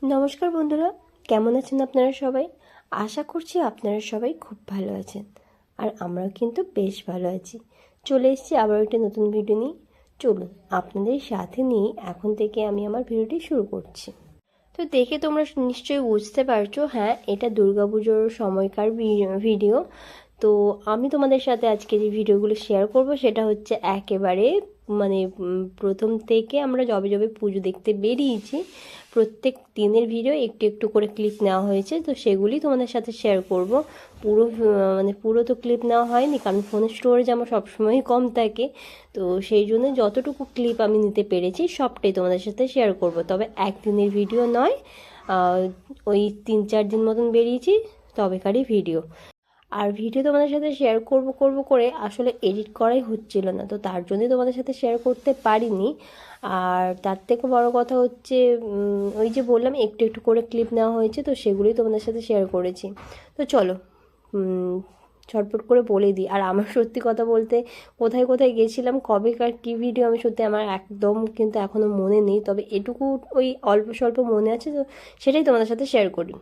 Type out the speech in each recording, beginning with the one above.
নমস্কার বন্ধুরা, কেমন আছেন আপনারা সবাই? আশা করছি আপনারা সবাই খুব ভালো আছেন, আর আমরাও কিন্তু বেশ ভালো আছি। চলে এসেছি আবার একটা নতুন ভিডিও নিয়ে। চলুন আপনাদের সাথে নিয়ে এখন থেকে আমি আমার ভিডিওটি শুরু করছি। তো দেখে তোমরা নিশ্চয়ই বুঝতে পারছো, হ্যাঁ এটা দুর্গাপুজোর সময়কার ভিডিও। তো আমি তোমাদের সাথে আজকে যে ভিডিওগুলো শেয়ার করব সেটা হচ্ছে একেবারে মানে প্রথম থেকে আমরা যবে যবে পুজো দেখতে বেরিয়েছি প্রত্যেক দিনের ভিডিও একটু একটু করে ক্লিপ নেওয়া হয়েছে, তো সেগুলি তোমাদের সাথে শেয়ার করব। পুরো তো ক্লিপ নেওয়া হয়নি, কারণ ফোনের স্টোরেজ আমার সবসময়ই কম থাকে। তো সেই জন্য যতটুকু ক্লিপ আমি নিতে পেরেছি সবটাই তোমাদের সাথে শেয়ার করব। তবে একদিনের ভিডিও নয়, ওই 3-4 দিন মতন বেরিয়েছি তবেকারই ভিডিও। আর ভিডিও তোমাদের সাথে শেয়ার করব করে আসলে এডিট করাই হচ্ছিল না, তো তার জন্যই তোমাদের সাথে শেয়ার করতে পারিনি। আর তার থেকে বড় কথা হচ্ছে ওই যে বললাম একটু একটু করে ক্লিপ নেওয়া হয়েছে, তো সেগুলোই তোমাদের সাথে শেয়ার করেছি। তো চলো ছটফট করে বলে দিই। আর আমার সত্যি কথা বলতে কোথায় কোথায় গেছিলাম কবেকার কী ভিডিও আমি সত্যি আমার একদম কিন্তু এখনও মনে নেই, তবে এটুকু ওই অল্প স্বল্প মনে আছে, তো সেটাই তোমাদের সাথে শেয়ার করি।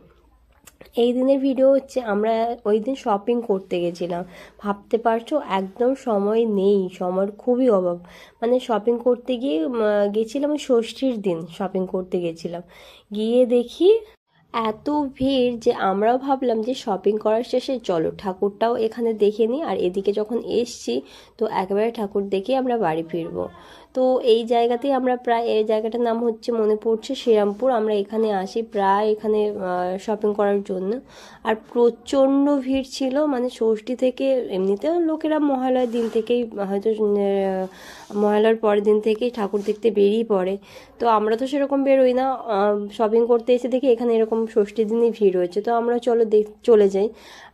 এই দিনের ভিডিও হচ্ছে আমরা ওই দিন শপিং করতে গেছিলাম। ভাবতে পারছো একদম সময় নেই, সময়ের খুবই অভাব। মানে শপিং করতে গিয়ে গেছিলাম ওই ষষ্ঠীর দিন শপিং করতে গেছিলাম। গিয়ে দেখি এত ভিড় যে আমরাও ভাবলাম যে শপিং করার শেষে চলো ঠাকুরটাও এখানে দেখে নিই, আর এদিকে যখন এসছি তো একেবারে ঠাকুর দেখে আমরা বাড়ি ফিরবো। তো এই জায়গাতেই আমরা প্রায়, এই জায়গাটার নাম হচ্ছে মনে পড়ছে শ্রীরামপুর, আমরা এখানে আসি প্রায় এখানে শপিং করার জন্য। আর প্রচণ্ড ভিড় ছিল, মানে ষষ্ঠী থেকে এমনিতেও লোকেরা মহালয়ার দিন থেকেই হয়তো মহালয়ার পরের দিন থেকেই ঠাকুর দেখতে বেরিয়ে পড়ে। তো আমরা তো সেরকম বেরোই না, শপিং করতে এসে দেখি এখানে এরকম ষষ্ঠীর দিনই ভিড় হয়েছে, তো আমরা চলে যাই।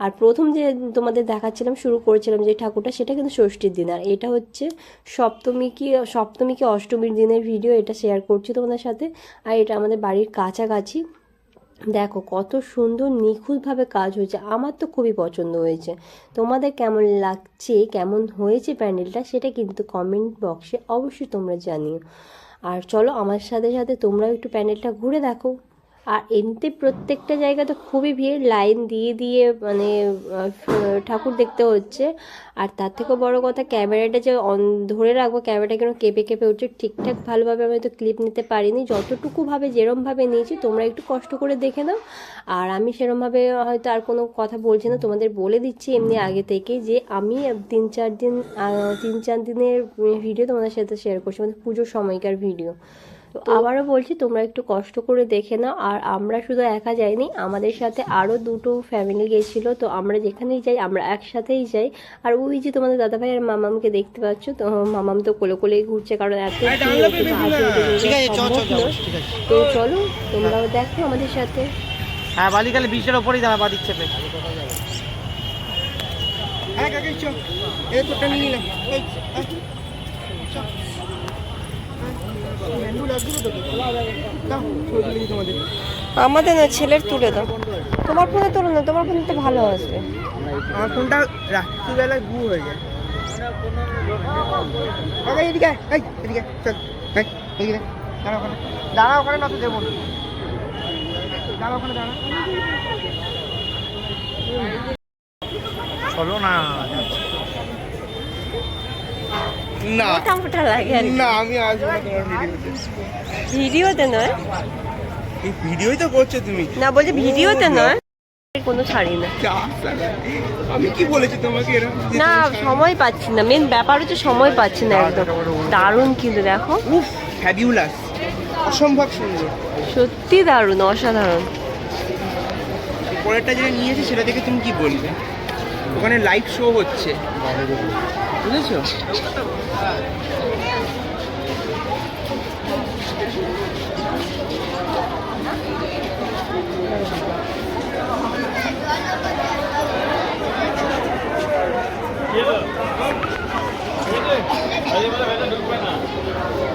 আর প্রথম যে তোমাদের দেখাচ্ছিলাম শুরু করেছিলাম যে ঠাকুরটা, সেটা কিন্তু ষষ্ঠীর দিন, আর এটা হচ্ছে সপ্তমী কি অষ্টমীর দিনের ভিডিও, এটা শেয়ার করছি তোমাদের সাথে। আর এটা আমাদের বাড়ির কাছাকাছি। দেখো কত সুন্দর নিখুঁতভাবে কাজ হয়েছে, আমার তো খুবই পছন্দ হয়েছে। তোমাদের কেমন লাগছে, কেমন হয়েছে প্যান্ডেলটা, সেটা কিন্তু কমেন্ট বক্সে অবশ্যই তোমরা জানিও। আর চলো আমার সাথে সাথে তোমরাও একটু প্যান্ডেলটা ঘুরে দেখো। আর এমনিতে প্রত্যেকটা জায়গাতে খুবই ভিড়, লাইন দিয়ে দিয়ে মানে ঠাকুর দেখতে হচ্ছে। আর তার থেকেও বড় কথা ক্যামেরাটা যে ধরে রাখবো, ক্যামেরাটা কেন কেঁপে কেঁপে উঠছে, ঠিকঠাক ভালোভাবে আমি তো ক্লিপ নিতে পারিনি, যতটুকুভাবে যেরমভাবে নিয়েছি তোমরা একটু কষ্ট করে দেখে নাও। আর আমি সেরমভাবে হয়তো আর কোনো কথা বলছি না, তোমাদের বলে দিচ্ছি এমনি আগে থেকে যে আমি 3-4 দিনের ভিডিও তোমাদের সাথে শেয়ার করছি, মানে পুজোর সময়কার ভিডিও। তো আবারও বলছি তোমরা একটু কষ্ট করে দেখে নাও। আর আমরা শুধু একা যাইনি, আমাদের সাথে আরও দুটো ফ্যামিলি গেছিলো, তো আমরা যেখানেই যাই আমরা একসাথেই যাই। আর ওই যে তোমাদের দাদাভাই আর মামামকে দেখতে পাচ্ছ, তো মামাম তো কোলে কোলেই ঘুরছে, কারণ এত তো চলো তোমরাও দেখো আমাদের সাথে। হ্যাঁ বালিকালে বিশের ওপরেই দাঁড়া বাদিক চেপে। আমাদের না, ছেলের তুলে দাও। তোমার ফোনে তোলো না, তোমার ফোনে তো ভালো আসবে। আমার ফোনটা রাত্রিবেলায় গু হয়ে যায়। এদিকে এদিকে চল, এদিকে দাঁড়া ওখানে না তো দেবো, দাঁড়া ওখানে দাঁড়া। চলো না না মোটা লাগে না, আমি আসবো না তোমার ভিডিওতে। ভিডিওতে নয়, এই ভিডিওই তো করছো তুমি। না বলছি ভিডিওতে নয়, কোনো ছাড়ি না। আমি কি বলেছি তোমাকে এরকম? না সময় পাচ্ছি না, মেন ব্যাপার হচ্ছে সময় পাচ্ছি না একদম। দারুণ কিন্তু দেখো, উফ ফ্যাবিউলাস, অসম্ভব সুন্দর, সত্যি দারুণ, অসাধারণ। পরেরটা যেটা নিয়েছে সেটা দেখে তুমি কি বলবে? ওখানে লাইভ শো হচ্ছে, বুঝেছো?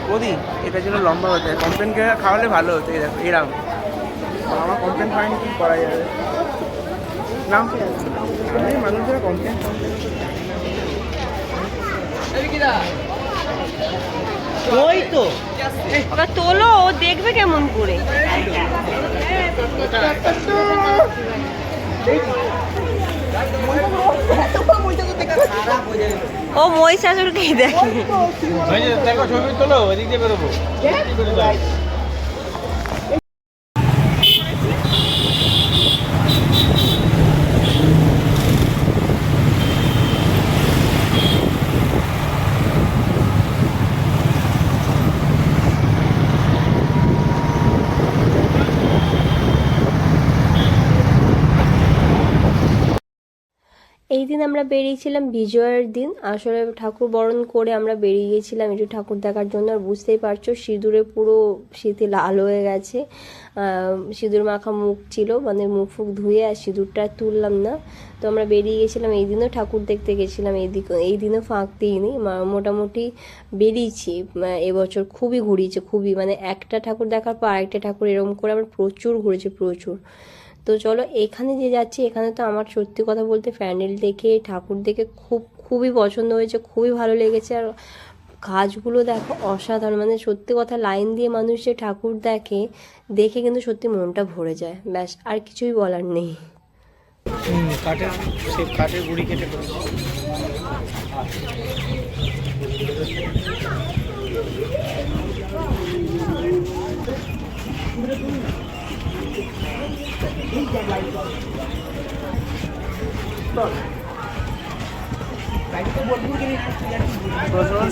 বৌদি এটার জন্য লম্বা হতে হয়, কমপ্লেন খাওয়ালে ভালো হতো। দেখো এরকম আমার কমপ্লেন পাইনি, কি করা যাবে না, মানুষেরা কমপ্লেন ওই তো ওটা তোলো, ও দেখবে কেমন করে। ও মহিষাসুরকেই দেখে। দেখো ছবি তোলো, ওদিক দিয়ে বেরোবো। এই দিন আমরা বেরিয়েছিলাম বিজয়ের দিন। আসলে ঠাকুর বরণ করে আমরা বেরিয়ে গেছিলাম একটু ঠাকুর দেখার জন্য। আর বুঝতেই পারছো সিঁদুরে পুরো স্মৃতি লাল হয়ে গেছে। সিঁদুর মাখা মুখ ছিল, মানে মুখ ফুক ধুয়ে আর সিঁদুরটা তুললাম না। তো আমরা বেরিয়ে গেছিলাম, এই দিনও ঠাকুর দেখতে গেছিলাম। এই দিনও ফাঁক দিইনি, মোটামুটি বেরিয়েছি এবছর। খুবই ঘুরিয়েছে, খুবই, মানে একটা ঠাকুর দেখার পর আরেকটা ঠাকুর এরকম করে আমরা প্রচুর ঘুরেছি, প্রচুর। তো চলো এখানে যে যাচ্ছি, এখানে তো আমার সত্যি কথা বলতে প্যান্ডেল দেখে ঠাকুর দেখে খুবই পছন্দ হয়েছে, খুবই ভালো লেগেছে। আর কাজগুলো দেখো অসাধারণ, মানে সত্যি কথা লাইন দিয়ে মানুষ যে ঠাকুর দেখে কিন্তু সত্যি মনটা ভরে যায়। ব্যাস, আর কিছুই বলার নেই। কাঠের গুড়ি কেটে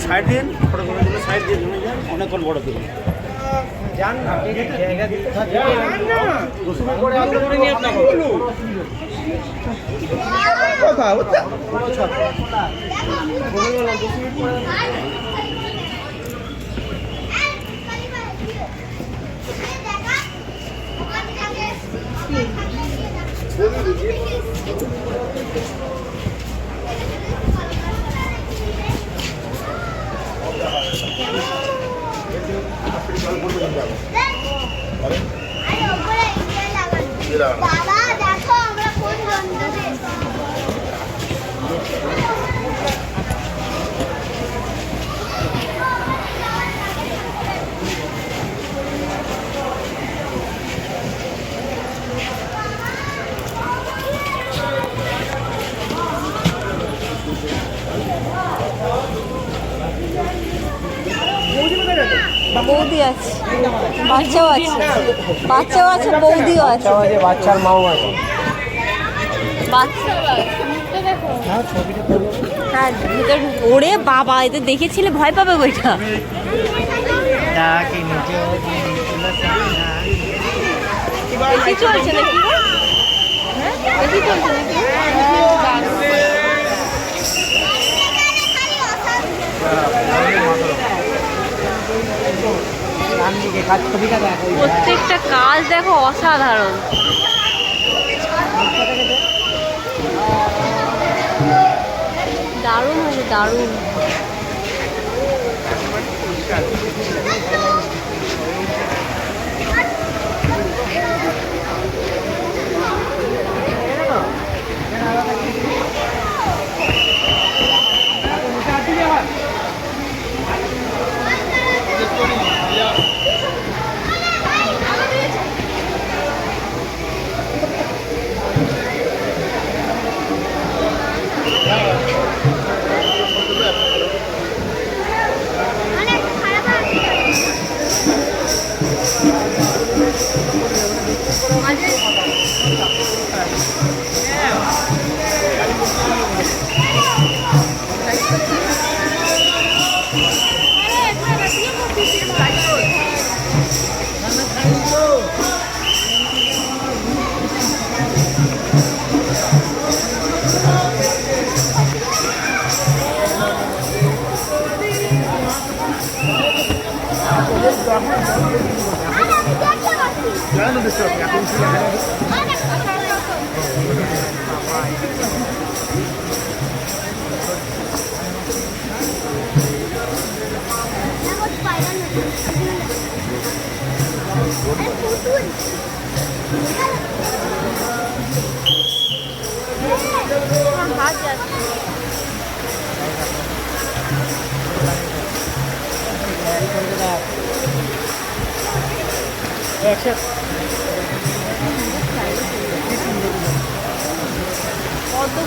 সাইড দিন, ফটোগুলো সাইড দিয়ে জমে যান, অনেকক্ষণ বড় দিন যান না, জায়গা দিতে বাবা দেখো আমরা কোন রন্ধনে বৌদি আছে, বাচ্চাও আছে, বৌদিও আছে, বাচ্চার মাও আছে। হ্যাঁ ভিতর। ওরে বাবা, এটা দেখেছিলে ভয় পাবে বইটা। বেশি চলছে নাকি? হ্যাঁ বেশি চলছে নাকি? প্রত্যেকটা কাজ দেখো অসাধারণ। দারুণ হয়েছে, দারুণ।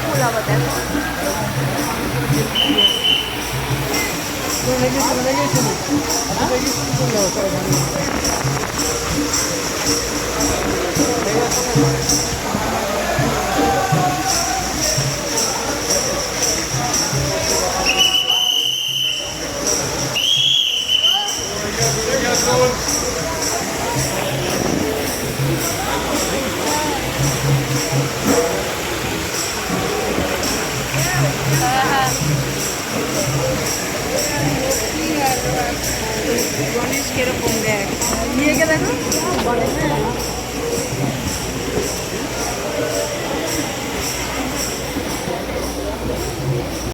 ফুল আবার দেখো। গণেশ কিরকম দেখ নিয়ে গে দেখো গণেশ